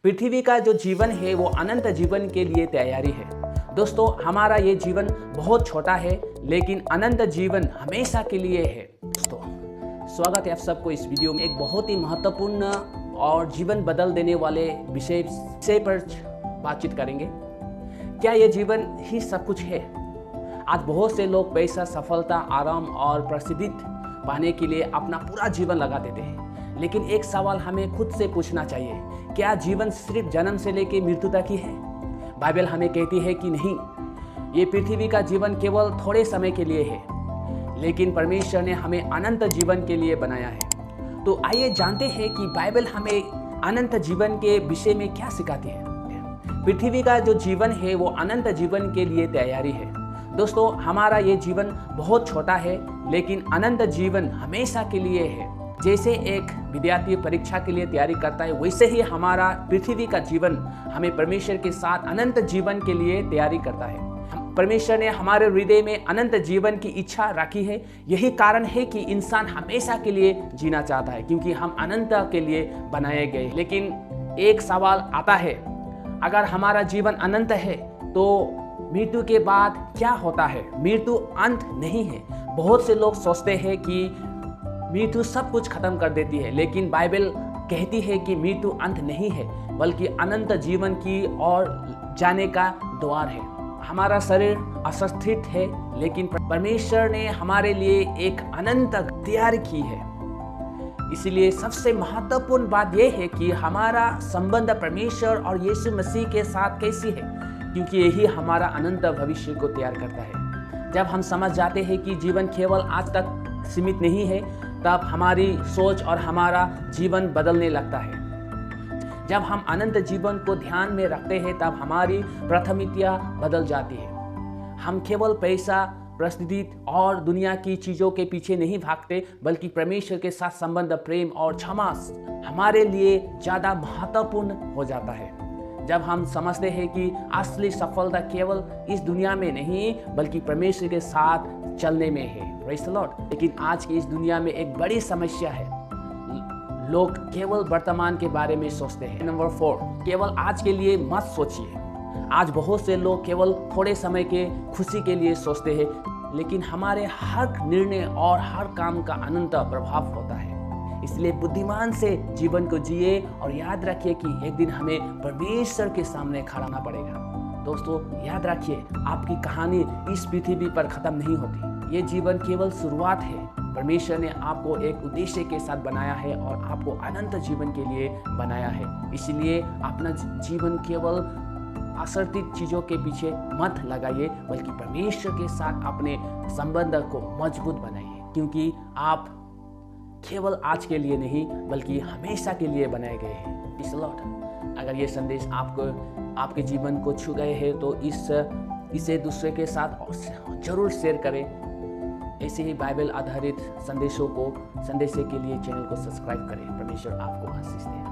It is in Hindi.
पृथ्वी का जो जीवन है वो अनंत जीवन के लिए तैयारी है। दोस्तों, हमारा ये जीवन बहुत छोटा है लेकिन अनंत जीवन हमेशा के लिए है। दोस्तों, स्वागत है आप सबको इस वीडियो में। एक बहुत ही महत्वपूर्ण और जीवन बदल देने वाले विषय पर बातचीत करेंगे। क्या ये जीवन ही सब कुछ है? आज बहुत से लोग पैसा, सफलता, आराम और प्रसिद्धि पाने के लिए अपना पूरा जीवन लगा देते हैं। लेकिन एक सवाल हमें खुद से पूछना चाहिए, क्या जीवन सिर्फ जन्म से लेकर मृत्यु तक ही है? बाइबल हमें कहती है कि नहीं, ये पृथ्वी का जीवन केवल थोड़े समय के लिए है, लेकिन परमेश्वर ने हमें अनंत जीवन के लिए बनाया है। तो आइए जानते हैं कि बाइबल हमें अनंत जीवन के विषय में क्या सिखाती है। पृथ्वी का जो जीवन है वो अनंत जीवन के लिए तैयारी है। दोस्तों, हमारा ये जीवन बहुत छोटा है लेकिन अनंत जीवन हमेशा के लिए है। जैसे एक विद्यार्थी परीक्षा के लिए तैयारी करता है, वैसे ही हमारा पृथ्वी का जीवन हमें परमेश्वर के साथ अनंत जीवन के लिए तैयारी करता है। परमेश्वर ने हमारे हृदय में अनंत जीवन की इच्छा रखी है। यही कारण है कि इंसान हमेशा के लिए जीना चाहता है, क्योंकि हम अनंत के लिए बनाए गए। लेकिन एक सवाल आता है, अगर हमारा जीवन अनंत है तो मृत्यु के बाद क्या होता है? मृत्यु अंत नहीं है। बहुत से लोग सोचते हैं कि मृत्यु सब कुछ खत्म कर देती है, लेकिन बाइबल कहती है कि मृत्यु अंत नहीं है, बल्कि अनंत जीवन की ओर जाने का द्वार है। हमारा शरीर अस्थिर है, लेकिन परमेश्वर ने हमारे लिए एक अनंत तैयार की है। इसलिए सबसे महत्वपूर्ण बात यह है कि हमारा संबंध परमेश्वर और यीशु मसीह के साथ कैसी है, क्योंकि यही हमारा अनंत भविष्य को तैयार करता है। जब हम समझ जाते हैं कि जीवन केवल आज तक सीमित नहीं है, तब हमारी सोच और हमारा जीवन बदलने लगता है। जब हम अनंत जीवन को ध्यान में रखते हैं, तब हमारी प्राथमिकता बदल जाती है। हम केवल पैसा, प्रसिद्धि और दुनिया की चीज़ों के पीछे नहीं भागते, बल्कि परमेश्वर के साथ संबंध, प्रेम और क्षमा हमारे लिए ज़्यादा महत्वपूर्ण हो जाता है। जब हम समझते हैं कि असली सफलता केवल इस दुनिया में नहीं, बल्कि परमेश्वर के साथ चलने में है। Praise the Lord. लेकिन आज की इस दुनिया में एक बड़ी समस्या है, लोग केवल वर्तमान के बारे में सोचते हैं। नंबर 4, केवल आज के लिए मत सोचिए। आज बहुत से लोग केवल थोड़े समय के खुशी के लिए सोचते हैं, लेकिन हमारे हर निर्णय और हर काम का अनंत प्रभाव होता है। इसलिए बुद्धिमान से जीवन को जिए और याद रखिए कि एक दिन हमें परमेश्वर के सामने खड़ा होना पड़ेगा। दोस्तों, याद रखिए, आपकी कहानी इस पृथ्वी पर खत्म नहीं होती। ये जीवन केवल शुरुआत है। परमेश्वर ने आपको एक उद्देश्य के साथ बनाया है और आपको अनंत जीवन के लिए बनाया है। इसलिए अपना जीवन केवल असर्थित चीज़ों के पीछे मत लगाइए, बल्कि परमेश्वर के साथ अपने संबंध को मजबूत बनाइए, क्योंकि आप केवल आज के लिए नहीं, बल्कि हमेशा के लिए बनाए गए हैं। इस लॉर्ड, अगर ये संदेश आपके जीवन को छू गए हैं तो इसे दूसरे के साथ जरूर शेयर करें। ऐसे ही बाइबल आधारित संदेशों के लिए चैनल को सब्सक्राइब करें। परमेश्वर आपको आशीष दे।